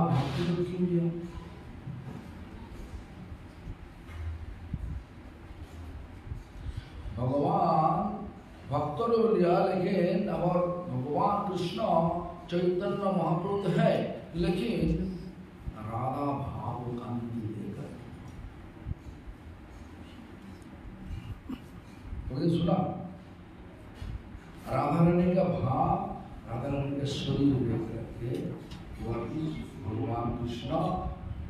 भक्ति को क्यों दिया? भगवान भक्तों ने लिया, लेकिन और भगवान कृष्ण चैतन्य महाप्रभु है, लेकिन राधा भाव कांति लेकर। तो सुना राधा रानी का भाव, राधा रानी का शरीर लेकर के वह भगवान कृष्ण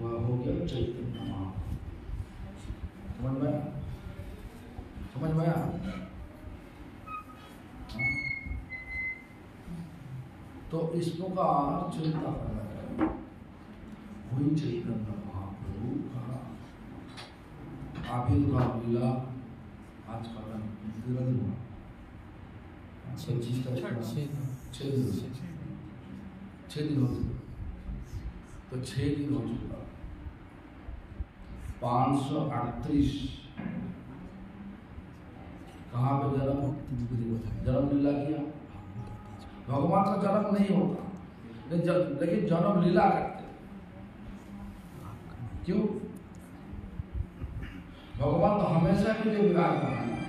वह हो गया चैतन्य महाप्रभु। समझ में आया? समझ में आया? तो इस प्रकार चिंता करना चाहिए। वही चैतन्य महाप्रभु का आविर्भाव लीला आज का दिन हुआ 6 दिन हो चुका। तो 6 दिन हो चुका, 538 कहाँ पे जन्म लीला किया। भगवान का जन्म नहीं होता, लेकिन जन्म लीला करते। क्यों? भगवान तो हमेशा के लिए विराजमान है।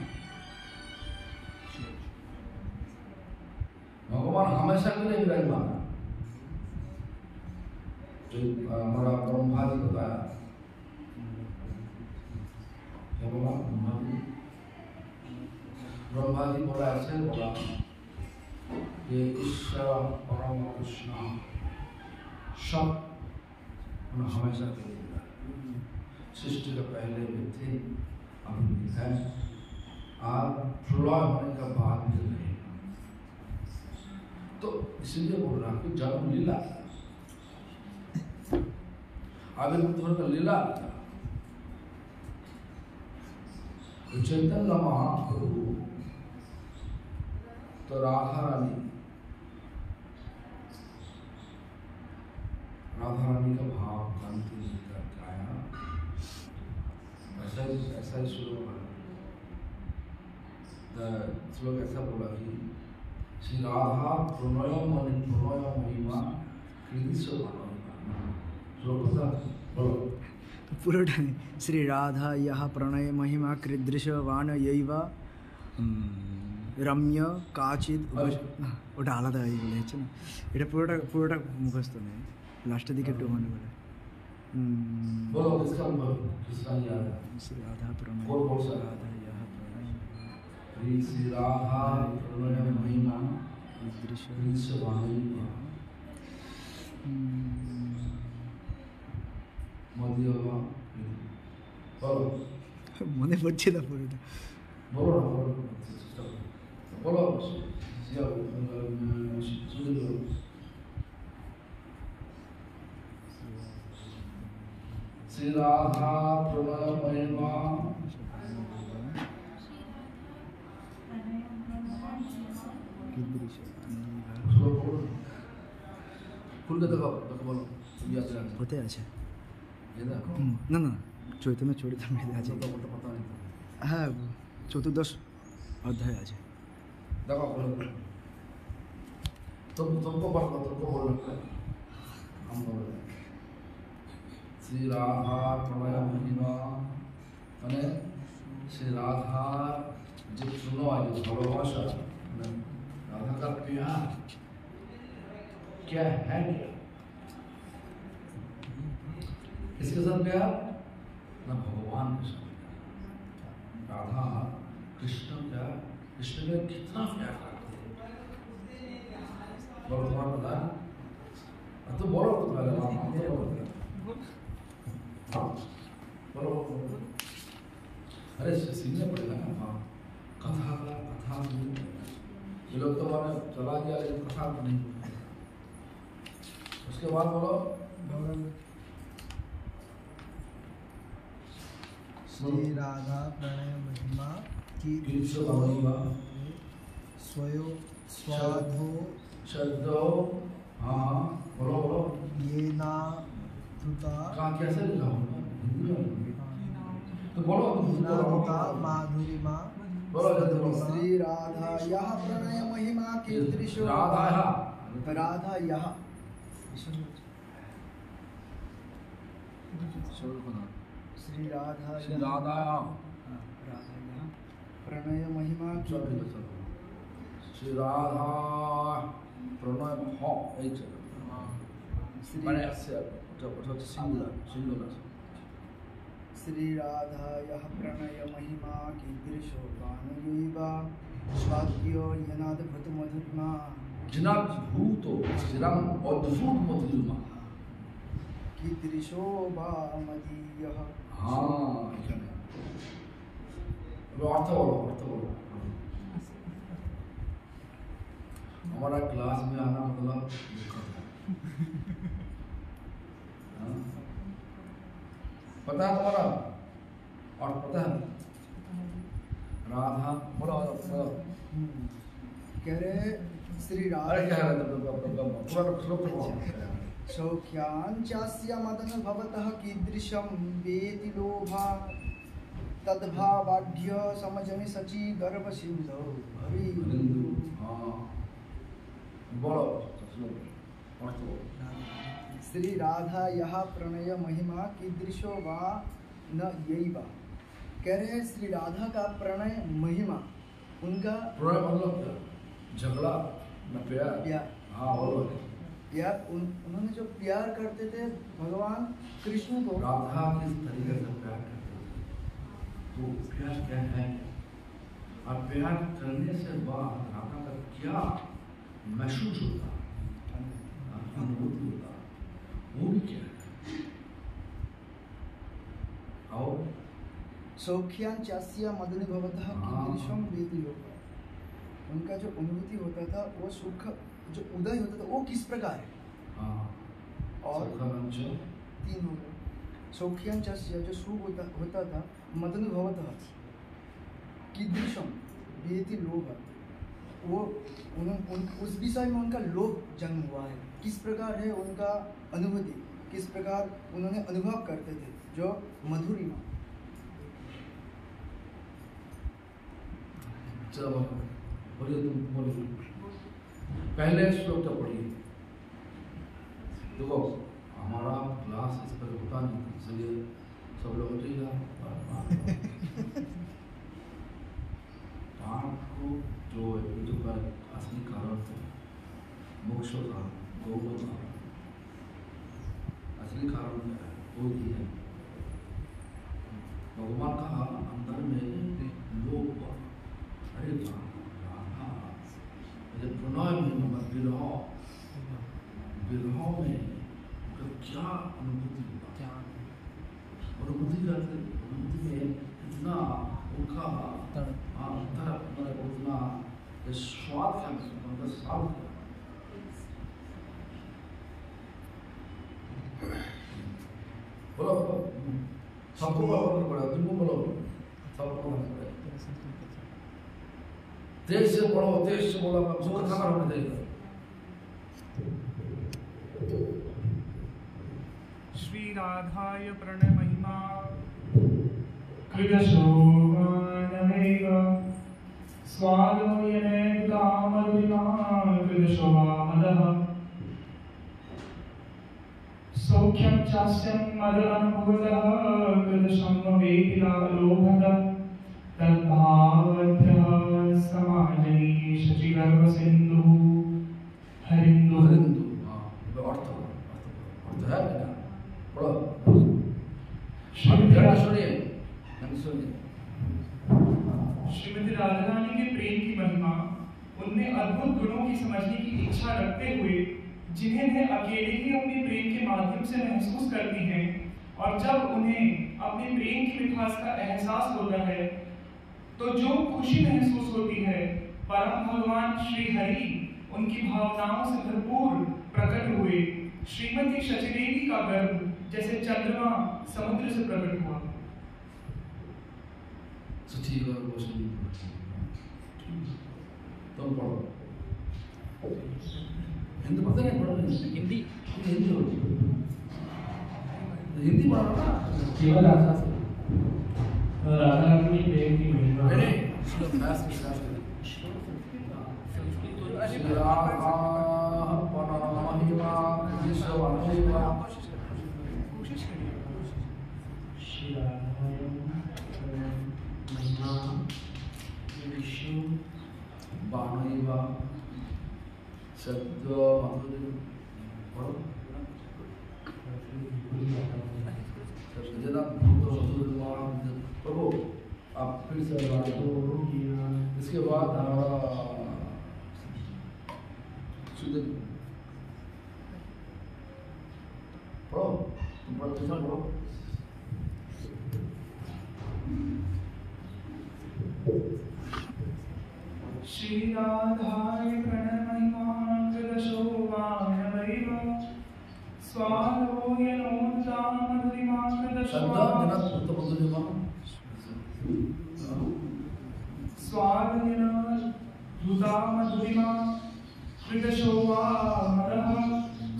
भगवान हमेशा के लिए विराजमान है। जो हमारा ब्रह्मा जी बताया, क्या बोला ब्रह्मा जी बोला, ऐसे बोला ये ईश्वर परम कृष्ण सब हमेशा के लिए सृष्टि के पहले भी थे, अभी भी है, और प्रलय होने का बाद भी रहेगा। तो इसलिए बोल रहा कि जन्म लीला आविर्भाव का लीला था। तो चैतन्य महाप्रभु तो राधा रानी का भाव कांति लेकर आया। ऐसा ही श्लोक ऐसा बोला कि श्री राधा प्रणय महिमा बोलो। तो पूरा श्री राधा यह प्रणय महिमा कृदृशवान यैव रम्य काचिद ওটা আলাদা এই বলে হচ্ছে না, এটা পুরোটা মুখস্থ নেই, লাস্টের দিকে একটু মনে পড়ে। बोलो किसका किसका याद है? श्री राधा प्रणय राधा यह प्रणय श्री राधा प्रणय महिमा कृदृशवान मदियवा बोलो। মনে পড়ছে না পুরোটা। बोलो बोलो श्री राधा प्रणय महिमा কোথায় আছে? না না, চৈতন্য চরিতামৃতে আছে। হ্যাঁ, 14 অধ্যায় আছে। देखो तुमको बोल हम बोल रहे हैं श्री राधा प्रणय महिमा मैंने श्री राधा जो सुनो आज भालोबासा राधा का प्यार क्या है, क्या किसके साथ प्यार? ना भगवान के साथ। राधा कृष्ण का कृष्ण में कितना प्यार करते हैं। बोलो तुम्हारा पता है? तो बोलो तुम्हारे बोलो। अरे सीखने पड़ेगा ना। हाँ, कथा ये लोग तो मैंने चला गया, लेकिन कथा नहीं। उसके बाद बोलो श्री राधा प्रणय महिमा की स्वयो स्वाधो शब्दो। हाँ बोलो बोलो। ये ना तुता कहाँ कैसे लिखा होगा हिंदी में? तो बोलो तुता माधुरिमा। बोलो जल्दी बोलो। श्री राधा यह प्रणय महिमा की दृश्य राधा यह श्री राधा श्री राधा राधा प्रणय महिमा श्री राधा प्रणय हो माने सिंगुलर श्री राधा यह प्रणय महिमा कीदृशो गानयैवा स्वाद्यो यनादभृत मधुरिमा जिनाद्भूतो चिरम अद्भुत मधुरिमा कीदृशो वा मदीयः। हाँ এখানে अर्थ बोलो हमारा क्लास में आना मतलब पता है तुम्हारा और पता है राधा बोलो कह रहे श्री अरे क्या राधा है पूरा श्लोक सौख्याञ्चास्य मदन भवतः कीदृशं वेति लोभा तद्भावाढ्य समजमि सची गर्भ सिंधौ हरि। हाँ बोलो श्लोक अर्थ बोलो श्री राधा यह प्रणय महिमा कीदृशो वा न यैवा। कह रहे हैं श्री राधा का प्रणय महिमा उनका प्रणय मतलब क्या झगड़ा न प्यार प्यार हाँ बोलो प्यार उन्होंने जो प्यार करते थे भगवान कृष्ण को राधा किस तरीके से प्यार करते थे तो प्यार क्या है और प्यार करने से बाद राधा का क्या महसूस होता अनुभूति होता वो भी क्या है और सौख्याञ्चास्य मदन भवतः कीदृशं वेति लोभा। उनका जो अनुभूति होता था वो सुख जो उदय होता था वो किस प्रकार है। और तीन हो गए सौख्याञ्चास्य जो सुख होता था मदन भवतः कीदृशं वेति लोभा। वो उस विषय में उनका लोभ जन्म हुआ है किस प्रकार है उनका अनुभूति किस प्रकार उन्होंने अनुभव करते थे जो मधुरिमा। चलो बोलिए तुम बोलिए पहले श्लोक तो पढ़िए देखो हमारा क्लास इस पर होता नहीं इसलिए सब लोग उठेगा पाठ को जो का असली कारण है मोक्ष का गौरव का असली कारण क्या है वो ही है भगवान का अंदर में लोभ अरे राधा जब प्रणय में विरह में तो क्या अनुभूति होता अनुभूति करते अनुभूति में इतना उनका उतना स्वाद है उनका स्वाद है बोलो सबको बोलना पड़ा तुमको बोलो सबको बोलना पड़ेगा तेज से पढ़ो तेज से बोलो उसको खबर होने देगा। श्री राधाय प्रणय महिमा कृदशो गानमेव स्वादो यनेतामधुना कृदशो वामदः सौख्यं चास्यं मद अनुभूतः कृदशं वेति लोभः तद्भावत्यः समाजनी शचिगर्भ सिंधु हरिंदु अर्थ है ना पढ़ो श्रीमती राधा रानी के प्रेम की महिमा उनमें अद्भुत गुणों की समझने की इच्छा रखते हुए जिन्हें वे अकेले ही अपने प्रेम के माध्यम से महसूस करती हैं और जब उन्हें अपने प्रेम की मिठास का एहसास होता है तो जो खुशी महसूस होती है परम भगवान श्री हरि उनकी भावनाओं से भरपूर प्रकट हुए। श्रीमती शचीदेवी का गर्भ जैसे चंद्रमा समुद्र से प्रकट हुआ। तुम पढ़ो हिंदी पता नहीं पढ़ो हिंदी हिंदी पढ़ो ना केवल आशा से राधा रानी प्रेम की महिमा बाणैवा सद्य माधुर्य पढ़ो प्रभु आप फिर से इसके बाद हमारा शुद्ध पढ़ो तुम पढ़ो श्री राधाय प्रणमहिमाकृतशोभानवैव स्वादयनोदामधुरिमा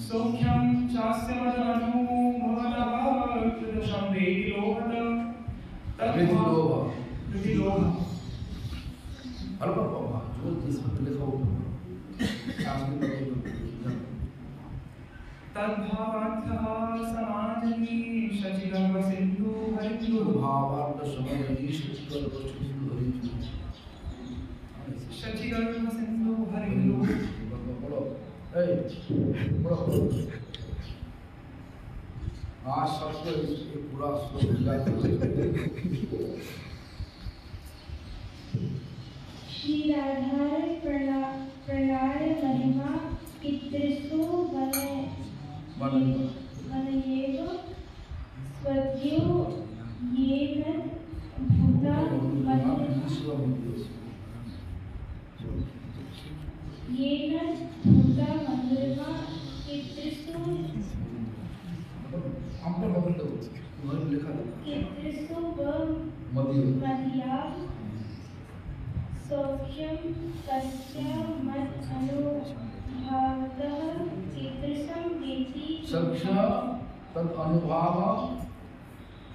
सौख्यं चास्य मदनुभवतः कृतशं वेदिलोभत तद्भावार्थः समाजनी शचिगर्भसिन्धु हरिद्युः शचिगर्भसिन्धु हरिद्युः आज सबको ये पूरा श्लोक श्री राधाय प्रणाय महिमा पितृसु वनयेव स्वद्यो येन भूता मधुरिमा पितृसु मदिया सौख्यं तस्य मत् अनुभावतः कीदृशं वेति तद अनुभाव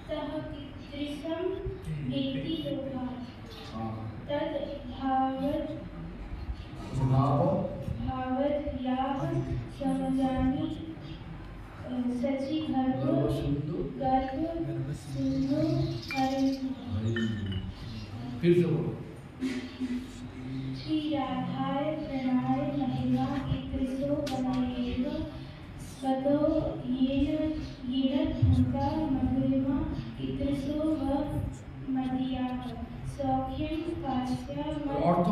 सः कीदृशं वेति लोकात् तद् भावद्याः समजानि शचिगर्भ सिंधु फिर से बोलो श्री राधाय प्रणाय महिमा पितृसो वनयेव स्वतो येन भूता मधुरिमा पितृसो व मदीयाः सौख्यं कास्य अर्थ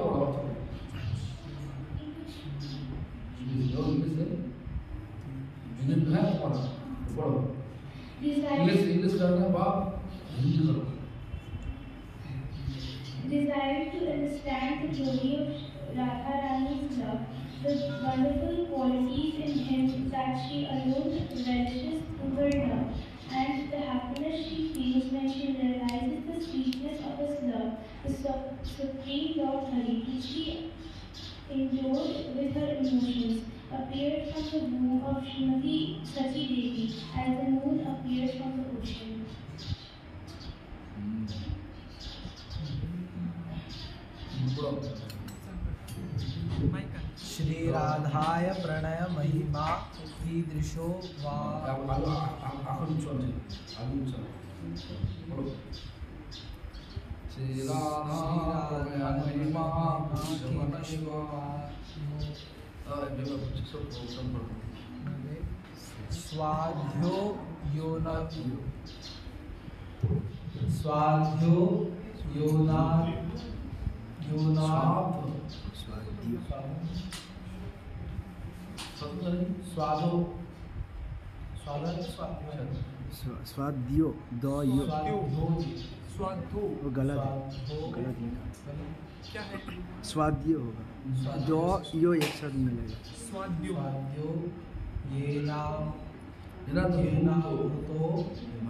इंग्लिश करना बाप हिंदी करो Desiring to understand the glory of Radharani's love, the wonderful qualities in him that she alone relishes through her love, and the happiness she feels when she realizes the sweetness of his love, the supreme Lord Hari, which she endured with her emotions, appeared from the womb of Srimati Sachi Devi, as the moon appears from the ocean. Shri राधाय Pranay महिमा कीदृशो वा श्री राधाय महिमा स्वाध्यो योना स्वाद्यो दो यो वो गलत है क्या है? स्वाद्यो होगा दो यो एक साथ मिलेगा स्वाद्यो येनामृतो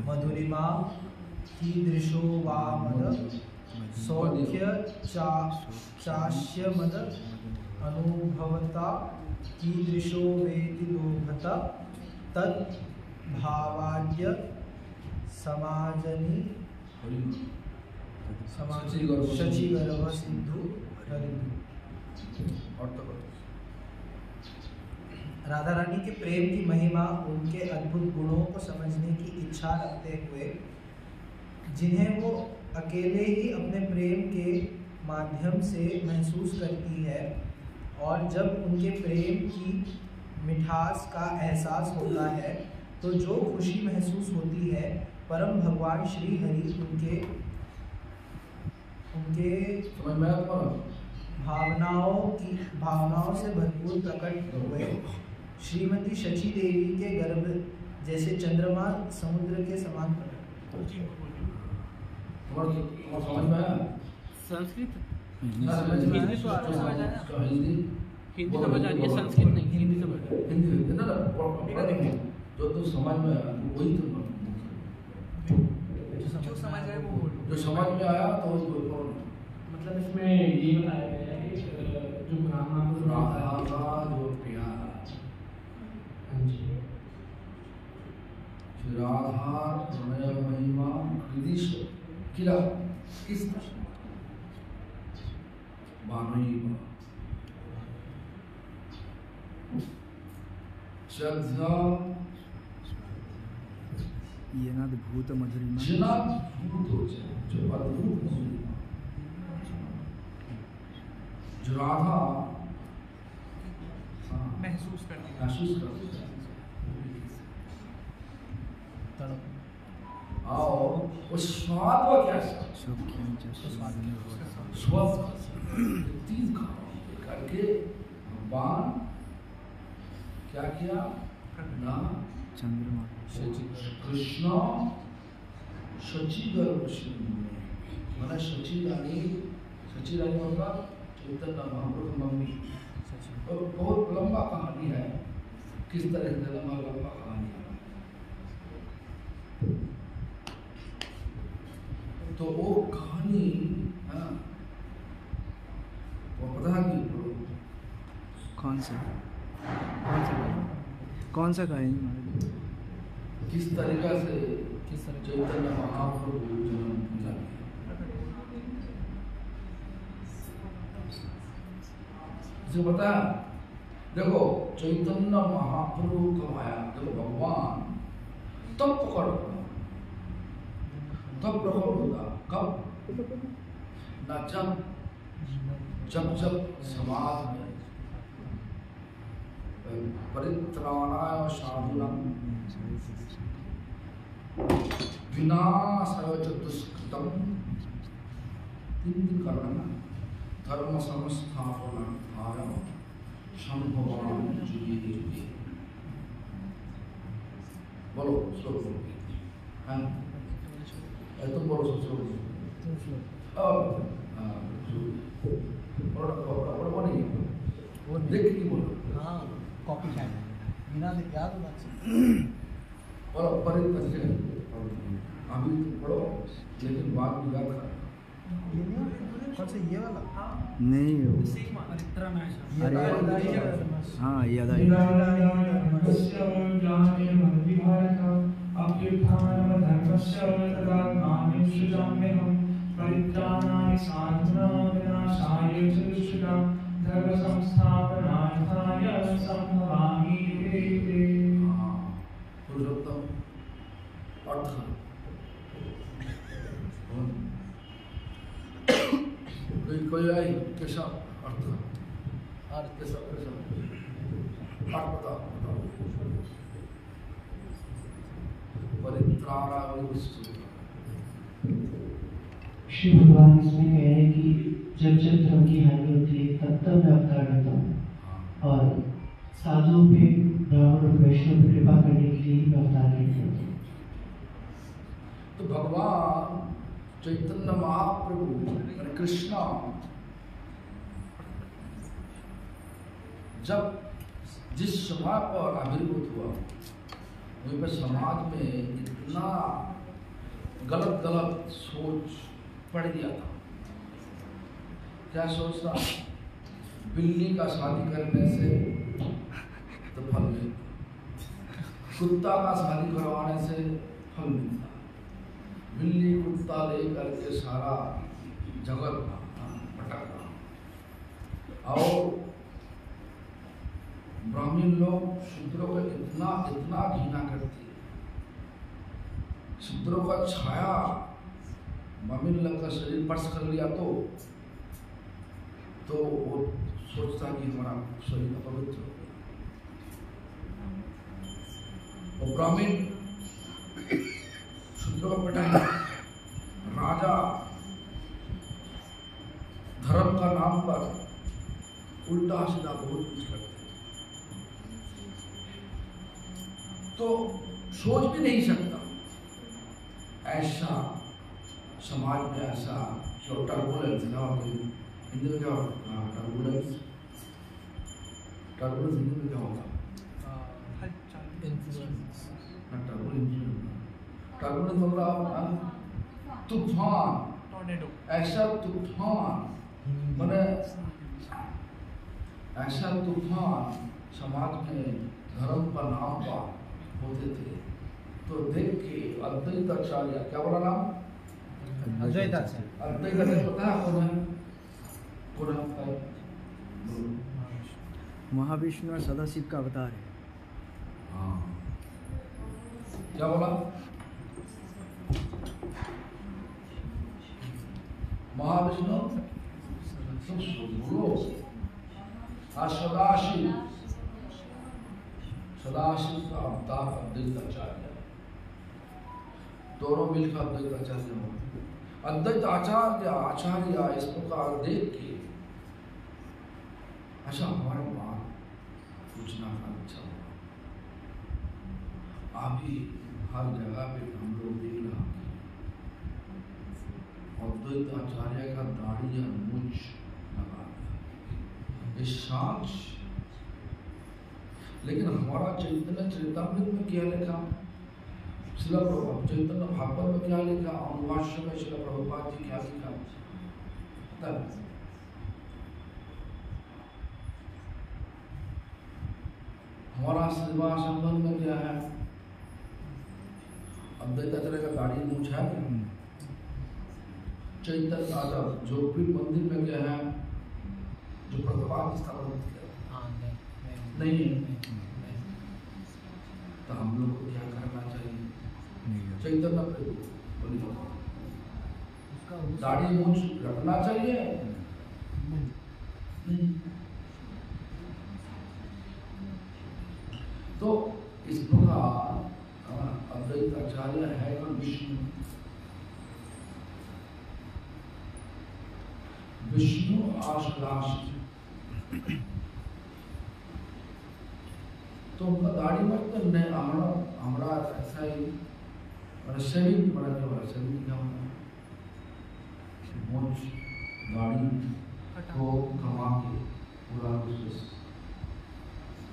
मधुरिमा कीदृशो वा मद सौख्य चास्य मद अनुभवता कीदृशो वेति लोभत तद् भावाद्य समाजनी शचिगर्भ सिंधु हरिद्युः। राधा रानी के प्रेम की महिमा, उनके अद्भुत गुणों को समझने की इच्छा रखते हुए, जिन्हें वो अकेले ही अपने प्रेम के माध्यम से महसूस करती है, और जब उनके प्रेम की मिठास का एहसास होता है तो जो खुशी महसूस होती है, परम भगवान श्री हरि उनके समझ में आया? भावनाओं से भरपूर प्रकट हुए। श्रीमती शची देवी के गर्भ जैसे चंद्रमा समुद्र के समान प्रकट। समझ में आया? संस्कृत हिंदी हिंदी समझ आ रही है, संस्कृत नहीं, हिंदी समझ आ रही है। हिंदी ना जो तुम समझ में आया वही तुम जो समझ आए वो बोलो। जो समझ में आया तो मतलब इसमें ये बताया गया है कि जो राधा का जो प्यार, राधा प्रणय महिमा कृदिश किला किस श्रद्धा ये ना भूत मधुरिमा जिना भूत हो जाए, जो अद्भुत मधुरिमा, जो राधा महसूस करती है। महसूस करती है। और वो स्वाद वो कैसा स्वाद तीन करके भगवान क्या किया ना चंद्रमा कृष्ण शची गर्भ मैंने शची रानी मतलब चैतन्य महाप्रभु की मम्मी। और बहुत लंबा कहानी है, किस तरह से लंबा कहानी है। तो वो कहानी है ना, वो पता है कि कौन सा कहानी किस तरीका से चैतन्य महाप्रभु जन्म पूजा किया पता है? देखो चैतन्य महाप्रभु कब आया? देखो भगवान तब प्रकट होता कब ना जब समाज में परित्राणाय साधूनां विनाशाय च दुष्कृतं तीन कारण धर्म संस्थापनार्थाय संभवामि युगे युगे। बोलो श्लोक बोलो हैं तुम बोलो श्लोक अब बड़ा नहीं वो देख के बोलो। हाँ कॉपी टाइम बिना याद होना बोलो परित अभी तुम पढ़ो लेकिन बात भी याद कर। कौन सा ये वाला? नहीं हो हाँ याद आया। पुरुषोत्तम अर्थ कोई आई कैसा अर्थ कैसा अर्थ बताओ श्री भगवान इसमें कह रहे हैं कि जब धर्म की हानि होती है तब मैं अवतार लेता हूँ, और साधुओं पे ब्राह्मण और वैष्णव पे कृपा करने के लिए मैं अवतार लेता हूँ। तो भगवान चैतन्य महाप्रभु कृष्णा जब जिस समय पर आविर्भूत हुआ वहीं पर समाज में इतना गलत सोच पड़ गया था। क्या सोचता? बिल्ली का शादी करने से तो फल मिलता, कुत्ता का शादी करवाने से फल मिलता। बिल्ली कुत्ता लेकर के सारा जगत भटक रहा। और ब्राह्मण लोग शूद्रों को इतना घृणा करते, शूद्रों का छाया ब्राह्मण लोग का शरीर स्पर्श कर लिया तो तो वो सोचता कि हमारा शरीर अपवित्र हो गया। वो ब्राह्मण शूद्र का पिटाई, राजा धर्म का नाम पर उल्टा सीधा बहुत कुछ करते हैं। तो सोच भी नहीं सकता ऐसा समाज में ऐसा जो टर्बुलेंस ना, हिंदी में क्या होता है टर्बुलेंस? टर्बुलेंस हिंदी में क्या होता है? टर्बुलेंस मतलब तूफान, टॉर्नेडो, ऐसा तूफान, माने ऐसा तूफान समाज में धर्म का नाम पर होते थे। तो देख के अद्वैताचार्य, क्या बोला नाम? अद्वैताचार्य। अद्वैताचार्य पता है कौन है? कौन है? महाविष्णु और सदाशिव का अवतार है। हाँ, क्या बोला? महाविष्णु बोलो, सदाशिव, सदाशिव का अवतार अद्वैताचार्य, दोनों मिलकर अद्वैताचार्य हो। अद्वैत आचार्य इस प्रकार देख के अच्छा हमारे बात पूछना का अच्छा हुआ। अभी हर जगह पे हम लोग देख रहे हैं अद्वैत आचार्य का दाढ़ी या मूंछ लगा दिया, इस साक्ष। लेकिन हमारा चैतन्य चरितामृत में क्या लिखा? शिला प्रभुपाद चैतन्य भागवत में क्या लिखा? अनुभाष्य में शिला प्रभुपाद जी क्या लिखा? तब हमारा श्रीवास संबंध में क्या है? अद्वैताचार्य का दाढ़ी मूंछ है। चैतन्य आचार्य जो भी मंदिर में क्या है, जो प्रभुपाद स्थापित किया नहीं। तो हम लोग को क्या करना चाहिए? चैतन्य प्रभु दाढ़ी मूंछ रखना चाहिए? नहीं। तो इस प्रकार अद्वैताचार्य है तो विष्णु, विष्णु आश्लाष, तो उनका दाढ़ी मत तो नहीं, हमारा ऐसा ही शरीर बना के वाला शरीर क्या होता है? मूंछ दाढ़ी को कमा के पूरा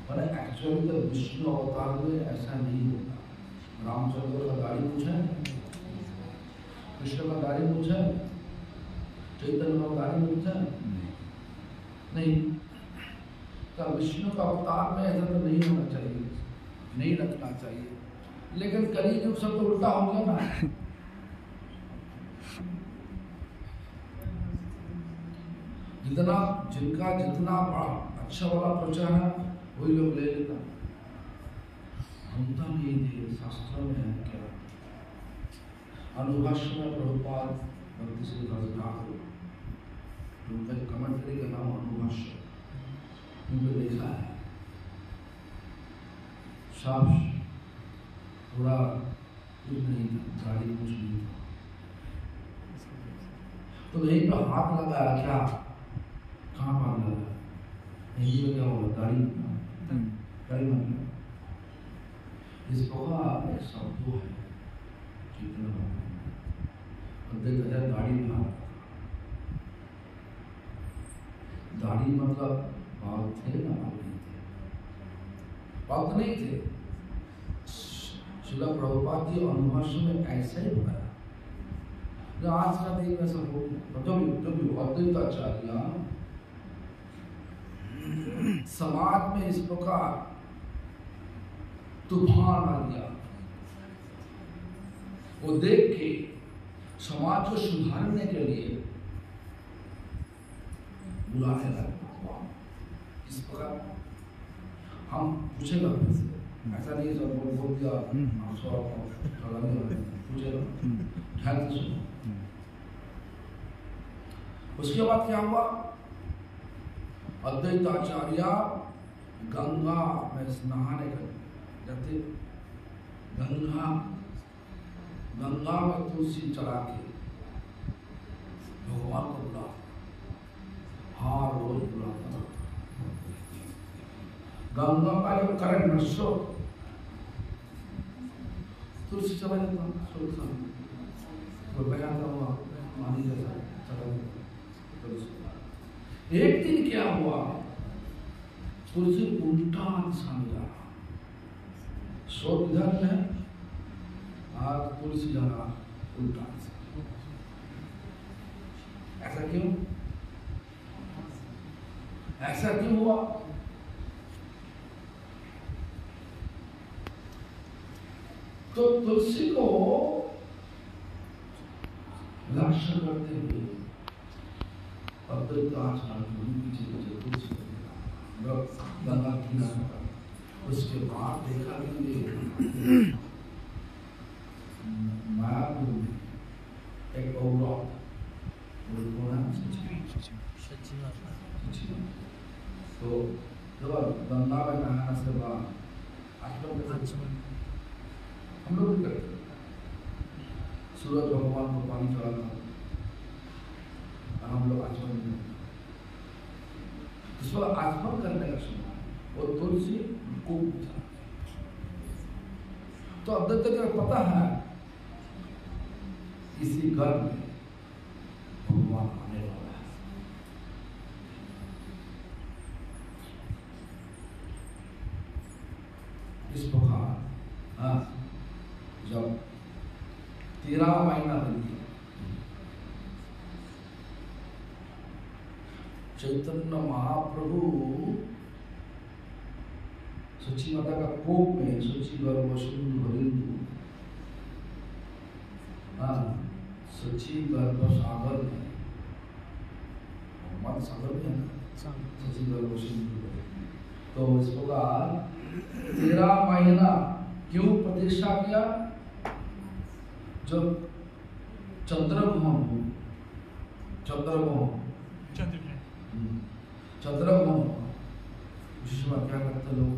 मैंने एक्चुअली तो विष्णु अवतार में ऐसा नहीं होता। रामचंद्र का दाढ़ी मूंछ है, कृष्ण का दाढ़ी मूंछ है, चैतन्य का दाढ़ी मूंछ है नहीं। तो विष्णु का अवतार में ऐसा तो नहीं होना चाहिए, नहीं रखना चाहिए। लेकिन कलियुग सब तो उल्टा हो गया ना। जितना जिनका जितना अच्छा वाला प्रचार है वही लोग ले लेता। हम तो नहीं थे, शास्त्र में है क्या? अनुभाष्य में प्रभुपाद भक्ति श्री ठाकुर, उनका कमेंट्री का नाम अनुभाष्य, उनको देखा है साफ पूरा कुछ नहीं था, गाड़ी कुछ नहीं था। तो यहीं पर हाथ लगाया क्या? कहाँ पर लगा? यही में क्या होगा? दाढ़ी दाढ़ी मतलब इस प्रकार एक शब्द है कितना दाढ़ी में दाढ़ी मतलब बाल थे ना? बाल नहीं थे, बाल तो नहीं थे। शिला प्रभुपाद जी अनुभाष्य में ऐसे ही बताया। जो आज का दिन में सब हो जब अद्वैताचार्य समाज में इस प्रकार तूफान आ गया, वो देख के समाज को सुधारने के लिए बुलाने लगा। इस प्रकार हम पूछेगा ऐसा नहीं सब बोल दिया पूछेगा ध्यान से सुनो। उसके बाद क्या हुआ? अद्वैताचार्य गंगा में नहाने जाते, गंगा में तुलसी चढ़ा के भगवान को बुला, हाँ रोज बुलाता। गंगा का जब करंट नष्ट हो, तुलसी चला जाता, तो बजाता हुआ मानी जैसा चला जाता। एक दिन क्या हुआ, तुलसी उल्टा दिशा में जा रहा, स्रोत इधर है और तुलसी जा रहा उल्टा दिशा। ऐसा क्यों? ऐसा क्यों हुआ? तो तुलसी को लक्ष्य करते हुए गंगा किनारे, उसके बाद देखा कि मायापुर में एक औरत, तो जब गंगा में नहाने से बाद हम लोग भी करते, सूरज भगवान को पानी चढ़ाता, हम लोग आचमन में, इस पर आचमन करने का समय वो तुलसी को पूछा। तो अब तक पता है इसी घर में भगवान आने वाला है। इस प्रकार जब 13 महीना बन गया, चैतन्य महाप्रभु सची माता का कोप में, सची गर्भ सिंधु हरिंदु, सची गर्भ सागर में, मत सागर में है ना, सची गर्भ सिंधु। तो इस प्रकार 13 महीना क्यों प्रतीक्षा किया? जब चंद्रग्रहण उस समय क्या करते लोग,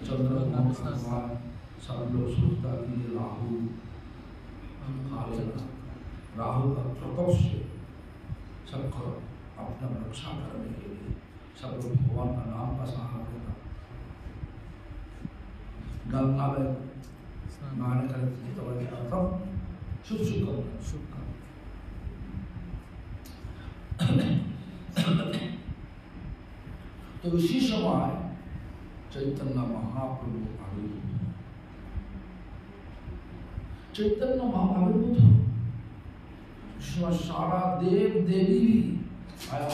चंद्रग्रहण सब लोग सोचता कि राहु खा लेना, राहु का प्रकोप से सबको अपना रक्षा करने के लिए सब लोग भगवान का नाम का सहारा लेना, गंगा में नहाने करने तो शुभ शुभ तो इसी समय चैतन्य महाप्रभु आविर्भूत, चैतन्य महाप्रभु था, सारा देव देवी भी आया,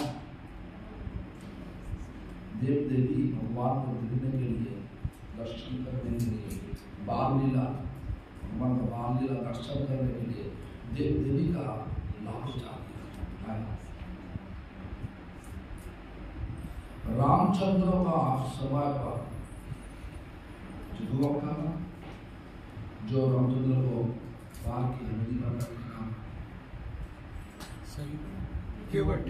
देव देवी भगवान को देखने के लिए, दर्शन करने के लिए, बाल लीला भगवान का बाल लीला दर्शन करने के लिए देव देवी का लाभ उठाया। रामचंद्र का समय पर जो था, जो रामचंद्र को पार की नदी का नाम केवट,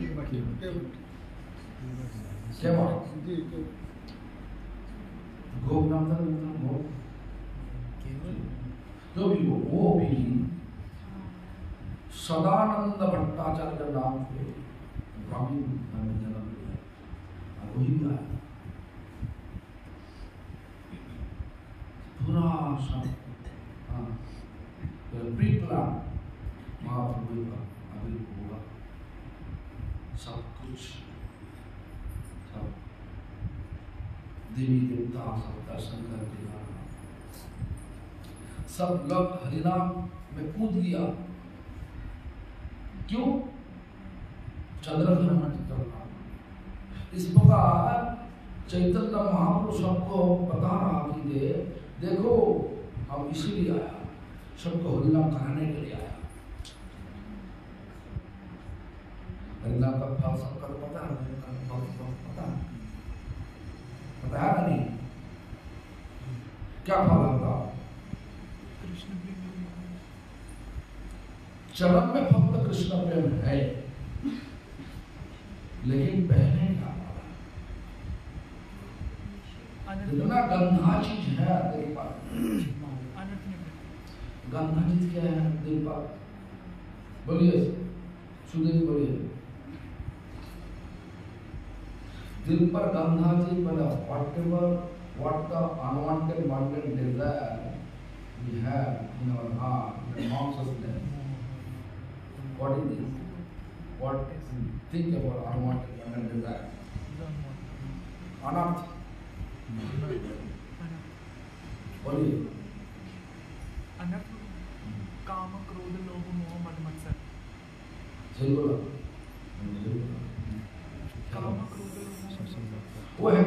गोप नाम था, जो भी वो भी सदानंद भट्टाचार्य नाम के ब्राह्मण में जन्म लिया, वही भी आया पूरा सब प्री प्लान महाप्रभु का अभी हुआ, सब कुछ, सब देवी देवता सब दर्शन करके सब लोग हरिनाम में कूद गया। क्यों? चंद्रग्रहण चल रहा। इस प्रकार चैतन्य महाप्रभु सबको बता रहा कि देखो हम इसीलिए आया, सबको हरिनाम कराने के लिए आया। हरिनाम का फल सबका पता है, पता है नहीं क्या फल होगा? चरण में भक्त कृष्ण प्रेम है, लेकिन पहले क्या जितना गंधा चीज है दिल पर, गंधा चीज क्या है दिल पर? बोलिए सुदेव, बोलिए। दिल पर गंधा चीज बना, what the unwanted wanted desire we have in our heart, in our consciousness. What is this? What think about unwanted wanted desire? अनर्थ। बोलिए। अनर्थ काम क्रोध लोभ मोह मद मत्सर। सही बोला। काम क्रोध वो है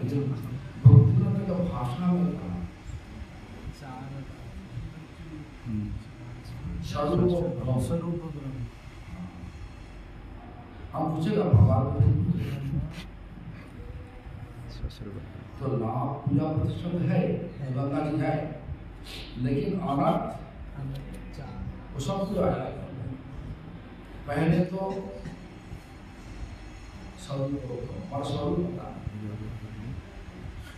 जो भक्ति का भाषा में कहा स्वरूप हम पूछेगा भगवान तो लाभ पूजा प्रतिष्ठित है, गंगा जी है, लेकिन अनर्थ वो सब पूरा है। पहले तो स्वरूप होता है।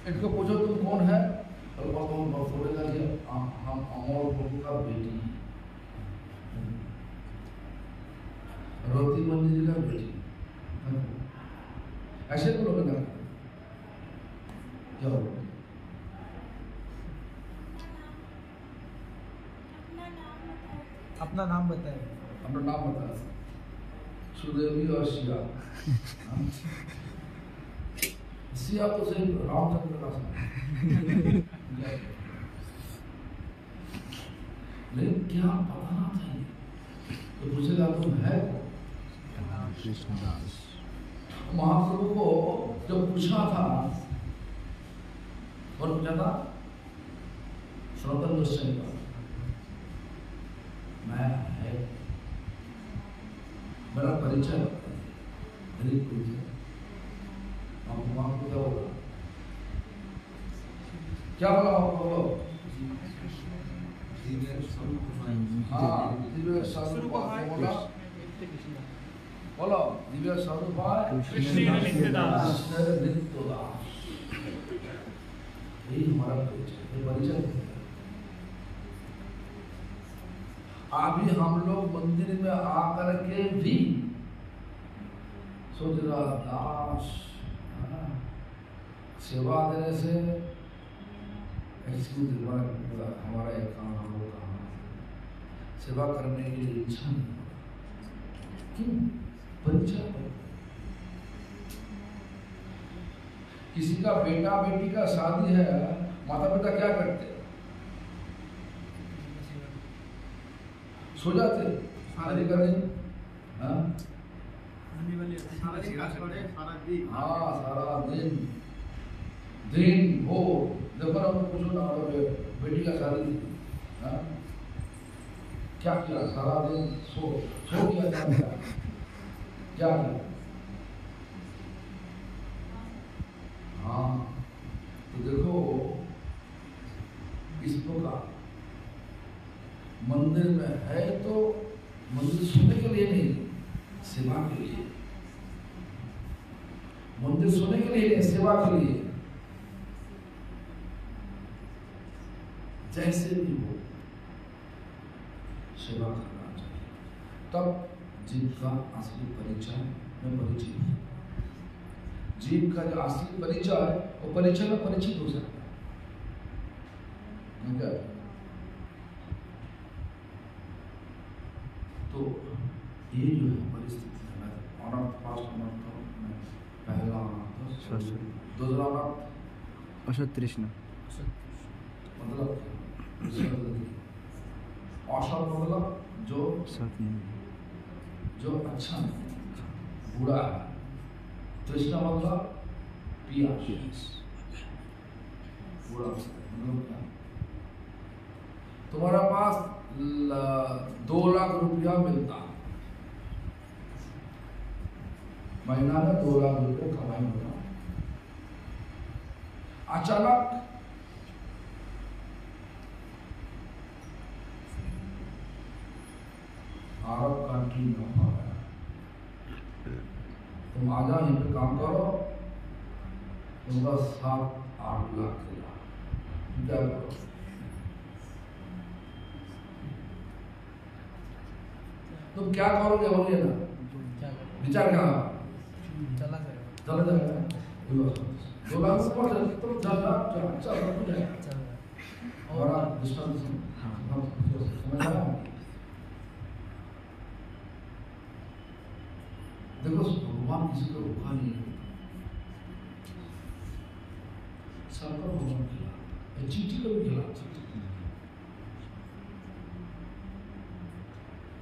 इनको पूछो तुम कौन है, तो बोलेगा जी हम अमोल प्रभु का बेटी, रोती मंदिर जी का बेटी, ऐसे तो लोग क्या अपना नाम बताए। अपना नाम बताए। सुदेवी और सिया। सिया तो सही रामचंद्र का लेकिन क्या बताना चाहिए तो पूछेगा तुम है कृष्णदास। महाप्रभु को जब पूछा था और पूछा था सनातन गोस्वामी का, मैं है मेरा परिचय, मेरी परिचय आपको क्या बोला? क्या बोला आपको? हाँ, दिव्य स्वरूप बोला, बोलो दिव्य स्वरूप कृष्ण नित्यदास। यही हमारा परिचय, ये परिचय। अभी हम लोग मंदिर में आकर के भी सोच रहा दास सेवा देने से हमारा एक काम हम लोग का सेवा करने के लिए इच्छा नहीं, क्यों? परिचय। किसी का बेटा बेटी का शादी है, माता पिता क्या करते? सो जाते शादी करने, हाँ सारा दिन हो। देखो ना, पूछो ना बेटी का शादी क्या किया? सारा दिन सो किया क्या किया? हाँ, तो देखो इस प्रकार मंदिर में है तो मंदिर सोने के लिए नहीं, सेवा के लिए। मंदिर सोने के लिए नहीं, सेवा के लिए। जैसे भी हो सेवा करना चाहिए, तब जीव का असली परिचय में परिचित। जीव का जो असली परिचय है वो परिचय में परिचित हो सकता है। तो ये जो है परिस्थिति है, अनर्थ पास्ट अनर्थ, पहला अनर्थ, दूसरा अनर्थ असत तृष्णा। मतलब असत मतलब जो अच्छा नहीं, बुरा है। तृष्णा मतलब प्यास, बुरा मतलब क्या? तुम्हारा पास 2 लाख रुपया मिलता, महीना में 2 लाख रुपये कमाई होता, अचानक अरब कंट्री में हो गया, तुम आ जाओ यहीं पे काम करो, उनका 7-8 लाख खिला, क्या करो? तुम क्या करोगे बोलिए ना, विचार क्या चला जाएगा, चला जाएगा 2 लाख ऊपर तो 10 लाख चल जाएगा। और आप डिस्टेंस समझ रहे हैं? देखो भगवान किसी को रोका नहीं है, सबका भगवान खिला, चीटी को भी खिला,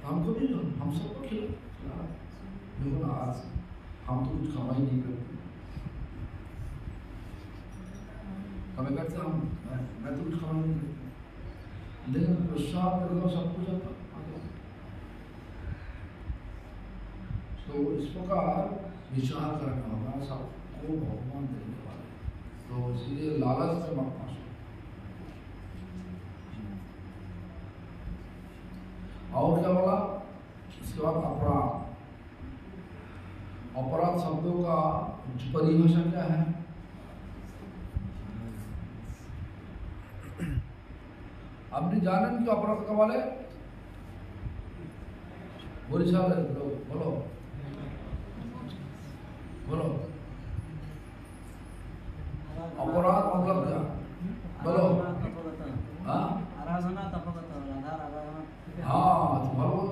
हमको भी हम सबको खिला। देखो ना आज हम तो कुछ कमाई नहीं करते, हमें कहते हम मैं तो कुछ कमाई नहीं करता, लेकिन प्रसाद करके सब कुछ आता। तो इस प्रकार विचार करना होगा, सबको भगवान देने वाले, तो इसलिए लालच से मत फंसो। और क्या बोला इसके बाद? अपराध। अपराध शब्दों का परिभाषा क्या है? अपनी जानन क्यों अपराध का वाले बोली बोलो बोलो, अपराध मतलब क्या? बोलो। हाँ भगवत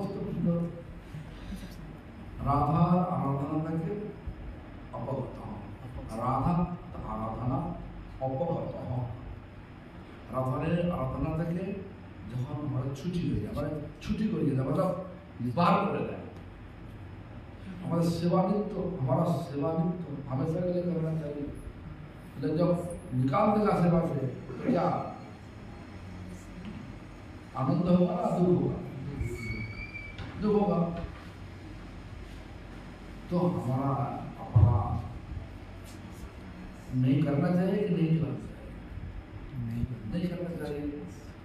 राधा आराधना करके अपगत, राधा आराधना अपगत, राधा ने आराधना करके जब हमारे छुट्टी हो गया, हमारे छुट्टी को गया मतलब बाहर कर देता है, हमारा सेवानित्व, हमारा सेवानित्व हमेशा के लिए करना चाहिए। लेकिन जब निकाल देगा सेवा से तो क्या आनंद होगा ना दुख होगा? दुख होगा। तो हमारा अपराध नहीं करना चाहिए कि नहीं करना चाहिए? नहीं करना चाहिए।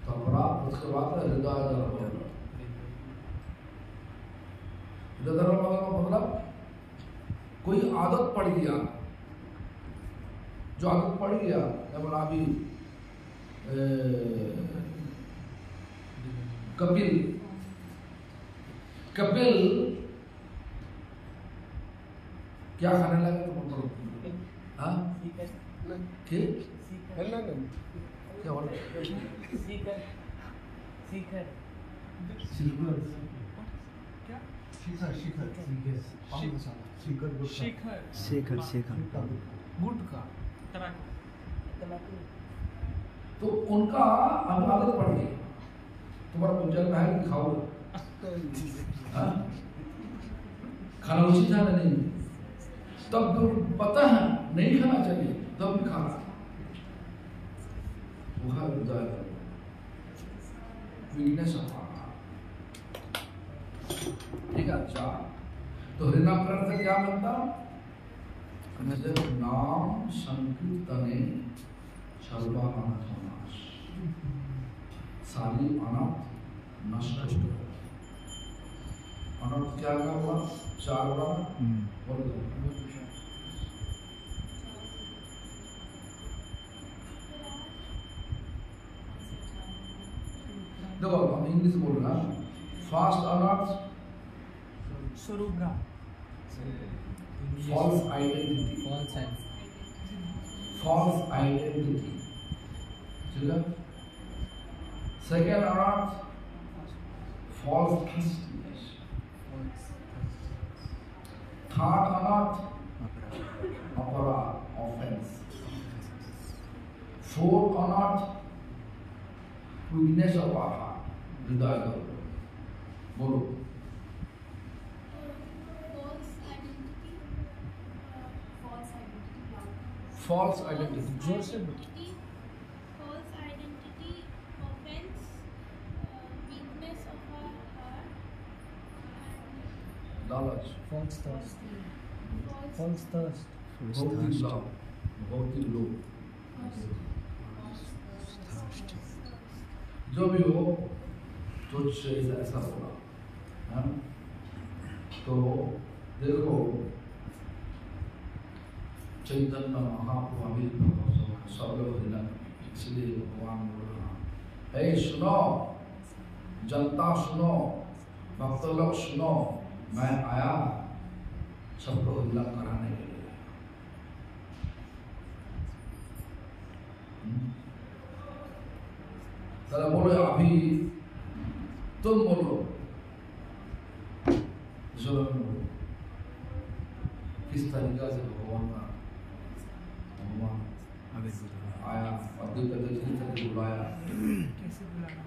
तो अपराध उसके बाद हृदय धर्म, हृदय धर्म का मतलब कोई आदत पड़ गया, जो आदत पड़ गया, जब अभी कपिल क्या खाने लगे तो मतलब हाँ क्या बोला? शिखर गुटखा, तो उनका आदत पड़ गई। तुम्हारा पंचायत में है कि खाओ खाना उचित है ना? नहीं, तब तो पता है नहीं खाना चाहिए, तब भी खाना वीकनेस ठीक है। अच्छा, तो हरिनामकरण से क्या बनता? नाम संकीर्तने सर्वानाश, सारी अनर्थ नष्ट हो। अनर्थ क्या हुआ? 4 बोल दो। देखो हम इंग्लिश बोल रहा हूँ। फर्स्ट अनर्थ स्वरूप, false identity, false identity, ठीक है। सेकेंड अनर्थ false trustness, थर्ड अनर्थ अपराध, offense, फोर्थ अनर्थ weakness of our heart, हृदय का बोलो। False identity. False identity, offense, weakness of our heart, लालच, false thirst, भौतिक लाभ, भौतिक लोभ, जो भी हो तुझसे ऐसा होगा, है? तो देखो चैतन्य महाप्रभु आविर्भाव समय सब लोग हरिनाम, इसलिए भगवान बोल रहा, हे सुनो जनता, सुनो भक्त लोग सुनो, मैं आया सबको हरिनाम कराने के लिए। चलो बोलो, अभी तुम बोलो, बोलो किस तरीका से भगवान का आया और दिव्य दर्शन करके बुलाया, कैसे बुलाया,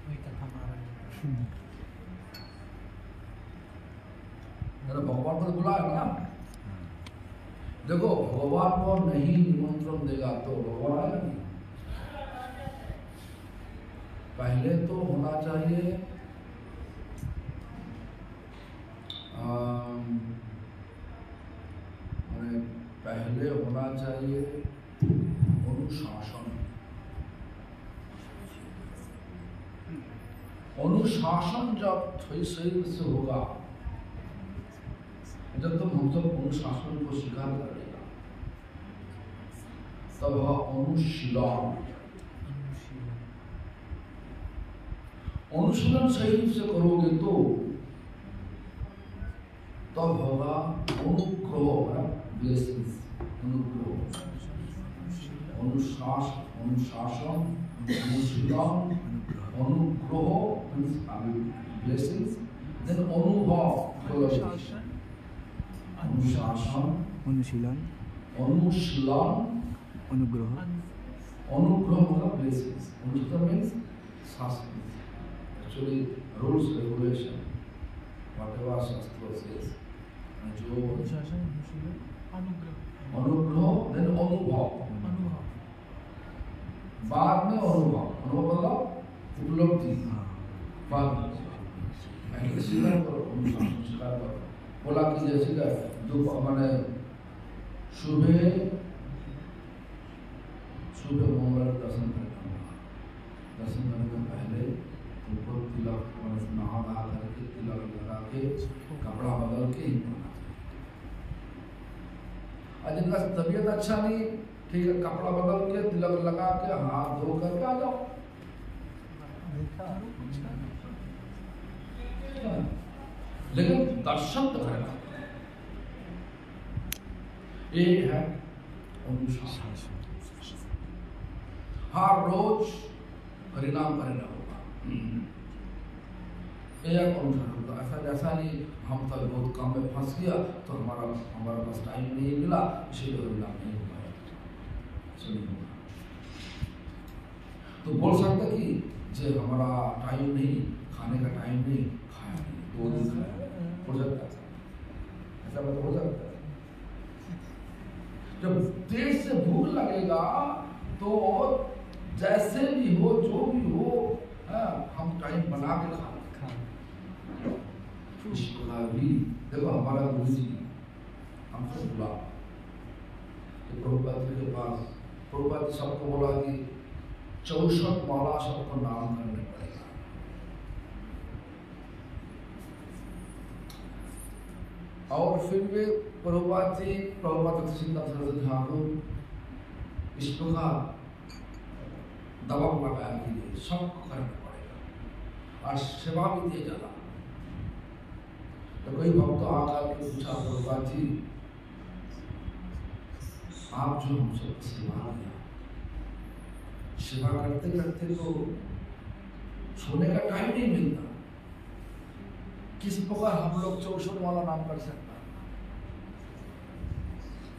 वही कथा भगवान को तो बुलाया ना। देखो भगवान को नहीं निमंत्रण देगा तो भगवान आएगा नहीं। पहले तो होना चाहिए पहले होना चाहिए अनुशासन। अनुशासन जब थोड़ी शरीर से होगा, जब तुम हम सब अनुशासन को स्वीकार कर लेगा, तब अनुशीलन, अनुशीलन सही से करोगे तो तब होगा अनुग्रह, ब्लेसिंग्स, अनुग्रह, अनुशासन, अनुशीलन, अनुग्रह, ब्लेसिंग्स, देन अनुभव, अनुशासन, अनुशीलन, अनुशीलन, अनुग्रह, अनुग्रह मतलब ब्लेसिंग्स, अनुशीलन मीन्स शासन, एक्चुअली रूल्स रेगुलेशन, whatever शास्त्र says, जो अनुग्रह, देन अनुभव, बाद में अनुभव, अनुभव मतलब उपलब्धि, बाद में स्वीकार करो, अनुशासन स्वीकार करो। बोला कि जैसे का मैंने सुबह मंगल दर्शन करने के पहले उनको तिलक नहा करके तिलक लगा के कपड़ा बदल के ही पहनना चाहिए। और जिनका तबीयत अच्छा नहीं, ठीक है, कपड़ा बदल के तिलक लगा के हाथ धो करके आ जाओ। लेकिन दर्शन तो करना, ये है अनुशासन। हर रोज हरिनाम करना होगा, एक अनुशासन होगा। ऐसा जैसा नहीं हम तो बहुत कम में फंस गया तो हमारा पास टाइम नहीं मिला इसीलिए हरिनाम नहीं हो पाया, ऐसा नहीं होगा। तो बोल सकते कि जे हमारा टाइम नहीं, खाने का टाइम नहीं, खाया नहीं, 2 दिन खाया, हो सकता है ऐसा बात हो सकता है। जब देर से भूख लगेगा तो जैसे भी हो, जो भी हो, हम टाइम बना के खा। भी देखो हमारा गुरु जी हमको बुला तो प्रभुपाद जी के पास, प्रभुपाद जी सबको बोला कि 64 माला सबको नाम करने पड़ेगा। और फिर वे प्रभुपाद सरस्वती ठाकुर इस प्रकार दबाव लगाया कि सबको करना पड़ेगा और सेवा भी दिया जाना। तो कोई भक्त आकर के पूछा, प्रभुपाद जी आप जो हम सब सेवा दिया, सेवा करते करते तो सोने का टाइम नहीं मिलता, किस प्रकार हम लोग 64 वाला नाम कर सकता?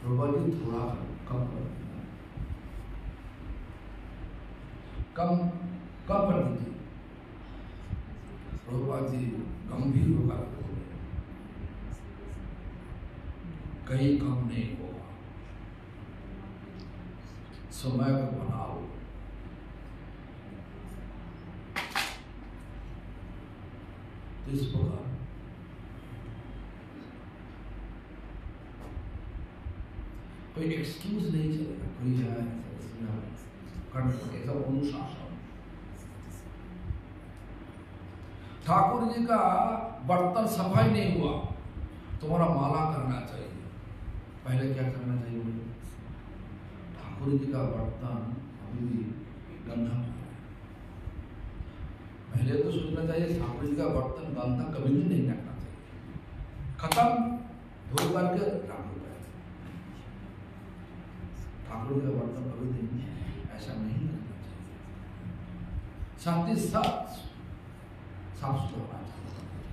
प्रभुपाद जी थोड़ा कम कर कम कर दीजिए। प्रभुपाद जी गंभीर होकर बोले, कहीं कम नहीं होगा, समय को बनाओ। तो इस प्रकार कोई एक्सक्यूज नहीं चलेगा, कोई है ऐसा अनुशासन। ठाकुर जी का बर्तन सफाई नहीं हुआ, तुम्हारा माला करना चाहिए, पहले क्या करना चाहिए बोले? ठाकुर जी का बर्तन अभी भी गंदा है। पहले तो सोचना चाहिए ठाकुर जी का बर्तन गंदा कभी भी नहीं रखना चाहिए, खत्म धो करके रख दो। ठाकुर जी का बर्तन कभी नहीं ऐसा नहीं करना चाहिए, साथ ही साथ साफ सुथरा होना चाहिए।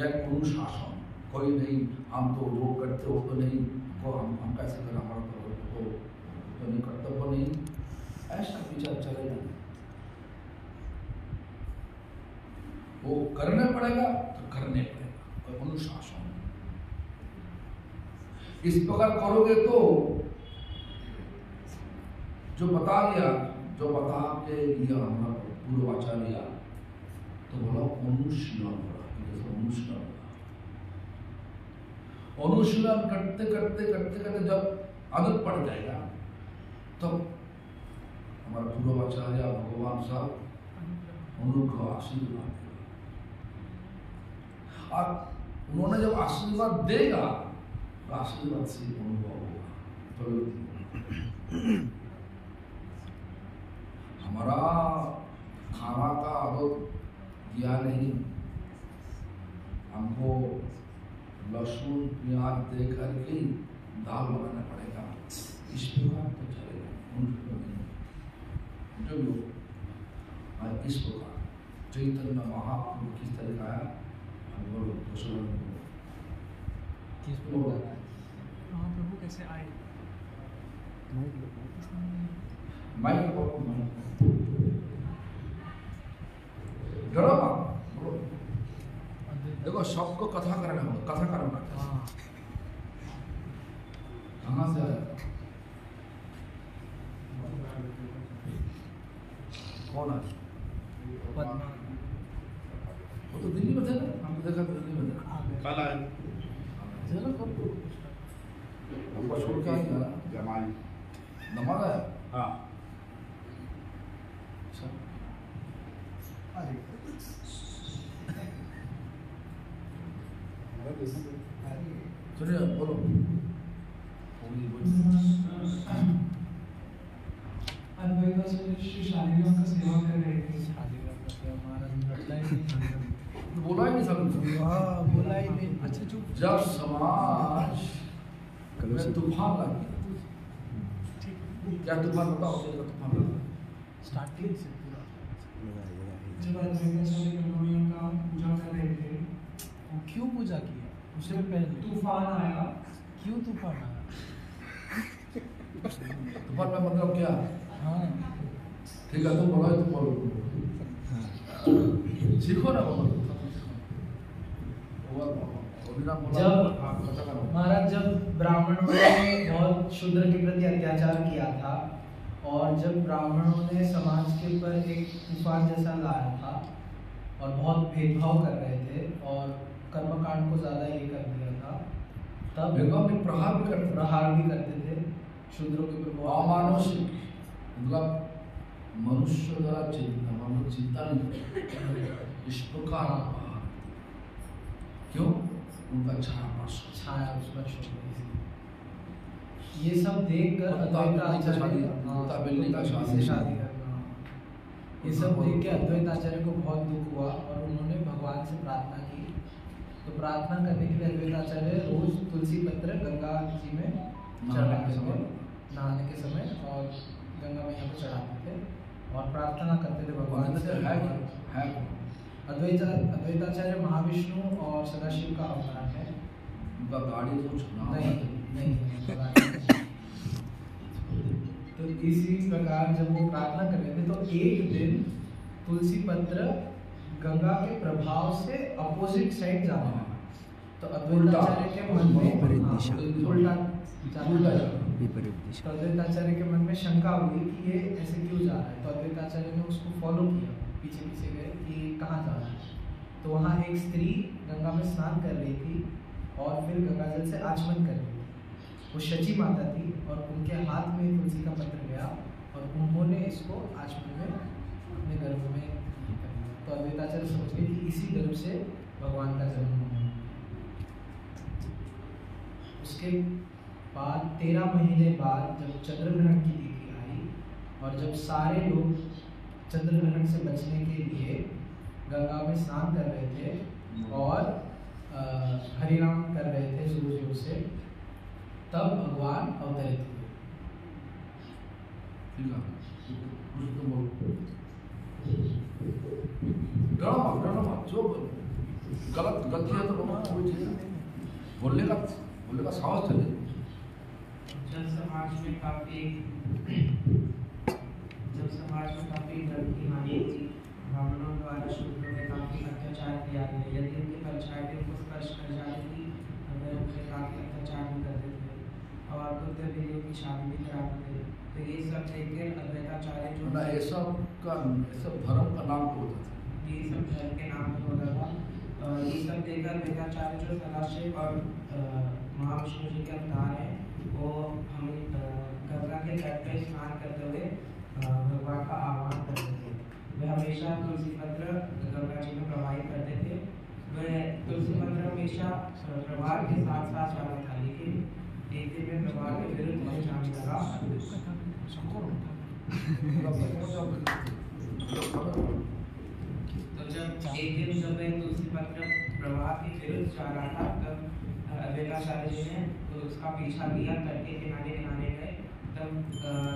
एक अनुशासन, कोई नहीं हम तो वो करते हो तो नहीं को हम कैसे करें, हमारा तो नहीं कर्तव्य नहीं, ऐसा विचार चलेगा। वो करना पड़ेगा तो करने पड़ेगा, कोई अनुशासन। इस प्रकार करोगे तो जो बता दिया, जो बता के लिया हमारा पूर्वाचार्य, तो बोला अनुशीलन, अनुशीलन करते करते करते करते जब आदत पड़ जाएगा तब हमारा पूर्वाचार्य भगवान साहब अनुग्रह आशीर्वाद देगा। और उन्होंने जब आशीर्वाद देगा तो आशीर्वाद से अनुभव होगा। हमारा खाना का आदत दिया नहीं, हमको लहसुन प्याज दे करके दाल बनाना पड़ेगा, इस प्रकार तो चलेगा। जो लोग इस प्रकार चैतन्य महाप्रभु किस तरह का है, महाप्रभु कैसे आए? देखो सबको कथा करना हो, कथा करना कहाँ से आया? कौन है? वो तो दिल्ली में थे ना, हमने देखा दिल्ली में था। कल आए हमको छोड़ के आएगा जमाई नमाज है। हाँ सुनिए बोलो। श्री शालिग्राम का सेवा कर रहे थे। बोला ही नहीं समझ, बोला ही नहीं। अच्छा जो जब समाज में तूफान लग गया, क्या तूफान बताओ? तूफान लगा स्टार्टिंग से पूरा जब अद्वैताचार्य कलोनियों का पूजा कर रहे थे, वो क्यों पूजा किया? उससे पहले तूफान आया। क्यों तूफान आया? तूफान में मतलब क्या? हाँ ठीक है, तुम बोलो, तुम बोलो, सीखो ना बोलो। जब महाराज, जब ब्राह्मणों ने बहुत शूद्र के प्रति अत्याचार किया था और जब ब्राह्मणों ने समाज के ऊपर एक तूफान जैसा लाया था और बहुत भेदभाव कर रहे थे और कर्मकांड को ज़्यादा ये कर दिया था, तब भेदभाव में प्रहार भी करते थे शूद्रों के ऊपर। अमानुषिक मतलब मनुष्य द्वारा चिंता नहीं, इस प्रकार क्यों? उनका छाया उस पर ये सब देखकर अद्वैताचार्य शादी करना, ये सब देख के अद्वैताचार्य को बहुत दुख हुआ और उन्होंने भगवान से प्रार्थना की। तो प्रार्थना करने के लिए अद्वैताचार्य रोज तुलसी पत्र गंगा जी में चढ़ाते थे नहाने के समय, और गंगा मैया को चढ़ाते थे और प्रार्थना करते थे भगवान से। अद्वैताचार्य महाविष्णु और सदाशिव का अवतार है। उनका गाड़ी तो नहीं तो इसी प्रकार जब वो प्रार्थना कर रहे थे तो एक दिन तुलसी पत्र गंगा के प्रभाव से अपोजिट साइड जा रहा है। तो अद्वैताचार्य के मन में उल्टा तो अद्वैताचार्य के मन में शंका हुई कि ये ऐसे क्यों जा रहा है। तो अद्वैताचार्य ने उसको फॉलो किया, पीछे पीछे गए कि कहाँ जा रहा है। तो वहाँ एक स्त्री गंगा में स्नान कर रही थी और फिर गंगा जल से आचमन कर रही थी। वो शची माता थी और उनके हाथ में तुलसी का पत्र गया और उन्होंने इसको आचमन में अपने गर्भ में कर लिया। तो अद्वैताचार्य समझ गए कि इसी गर्भ से भगवान का जन्म हुआ। इसके बाद 13 महीने बाद जब चंद्रग्रहण की तिथि आई और जब सारे लोग चंद्रग्रहण से बचने के लिए गंगा में स्नान कर रहे थे और हरिनाम कर रहे थे जोर जोर से, तब भगवान अवतरित हुए। जो गलत गलती है तो बोलने का साहस चले। जब समाज में काफी धर्म हानि हुई, ब्राह्मणों द्वारा शूद्रों में काफी अत्याचार किया गया। यदि उनकी पंचायतें उनको स्पर्श कर जाती थी तो वे उनसे काफी अत्याचार भी करते थे और कुत्ते बिल्लियों की शादी भी कराते थे। तो ये सब देखकर अद्वैताचार्य जो ये सब धर्म का नाम होता था, ये सब धर्म के नाम पर होता था। और ये सब देखकर अद्वैताचार्य जो सदाशिव और महाविष्णु जी के अवतार हैं, वो हम गंगा के तट पर स्नान करते हुए भगवान का आह्वान करते थे। वे हमेशा तुलसी पत्र गंगा जी में प्रवाहित करते थे। वे तुलसी पत्र हमेशा प्रवाह के साथ साथ जाता था, लेकिन एक दिन में प्रवाह के विरुद्ध नहीं जाने लगा। तो जब एक दिन जब वह तुलसी पत्र प्रवाह के विरुद्ध जा रहा था, तब अद्वैताचार्य जी ने उसका पीछा किया, तट के किनारे किनारे गए। तब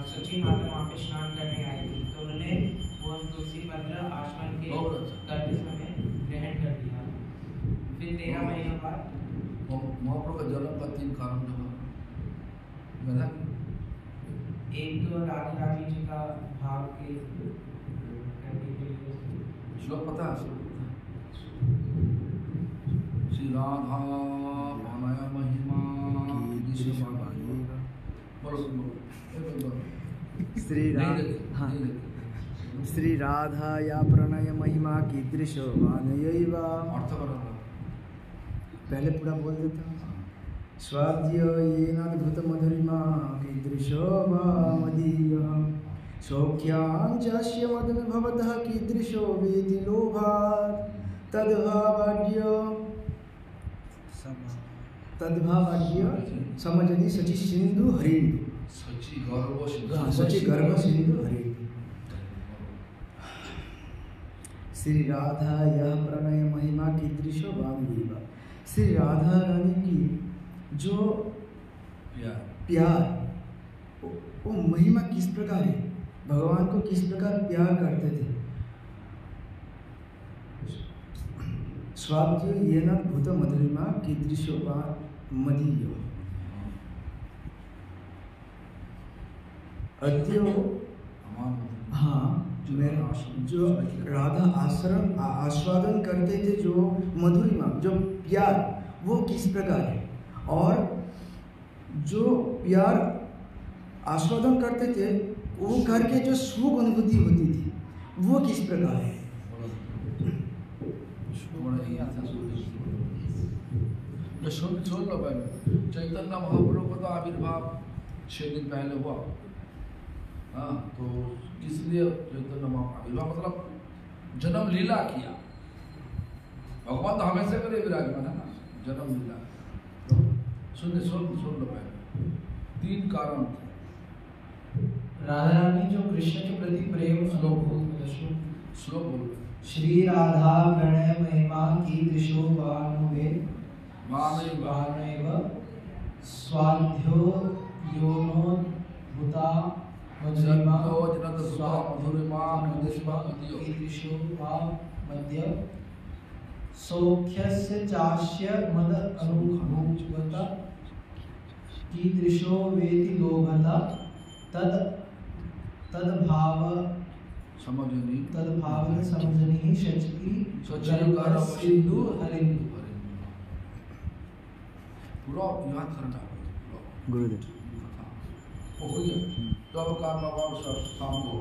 सची माता वहाँ पे स्नान करने आई थी, तो उन्होंने वो तुलसी पत्र आश्रम के करते समय ग्रहण कर दिया। फिर 13 महीनों बाद महाप्रभु का जन्म का 3 कारण था। एक तो राधा रानी जी का भाव के श्लोक पता है? श्री राधा प्रणय महिमा श्री राधा या प्रणय महिमा कीदृशो वानयैव। पहले पूरा बोल देता। स्वाद्य येनाद्भुत मधुरिमा कीदृशो वा मदीयः, सौख्याञ्चस्य मदनुभवतः कीदृशो वेति लोभात्, तद्भावाड्य समजनि सचि सिंधु हरिंदु। सचि गर्भ सिंधु हरिंदु। श्री राधा यह प्रणय महिमा कीदृशो वानयैव। श्री राधा रानी की जो प्यार वो महिमा किस प्रकार है, भगवान को किस प्रकार प्यार करते थे। स्वाद्य येनाद्भुत मधुरिमा कीदृशो वा मदीयो। अद्यो हाँ, जो राधा आस्वादन करते थे, जो मधुरिमा जो प्यार वो किस प्रकार है, और जो प्यार आस्वादन करते थे वो करके जो सुख अनुभूति होती थी वो किस प्रकार है। सुन लो पहले, चैतन्य महाप्रभु का आविर्भाव 6 दिन पहले हुआ। हाँ, तो इसलिए चैतन्य महाप्रभु मतलब जन्म लीला किया। भगवान तो हमेशा करे विराजमान है ना, जन्म लीला। तो सुन लो पहले, 3 कारण थे। राधा रानी जो कृष्ण के प्रति प्रेम श्लोक बोल। श्री राधा प्रणय महिमा कीदृशो वानैव, स्वाध्यो योनोद्भुता मधुरिमा कीदृशो वा मद्य, सौख्यस्य चास्य मद अनुभूता कीदृशो वेति लोभता, तद्भाव समजनि सचि गर्भ सिंधु हरिंदु। पूरा याद करना गुरुदेव। हो गया। तो अब काम शाम को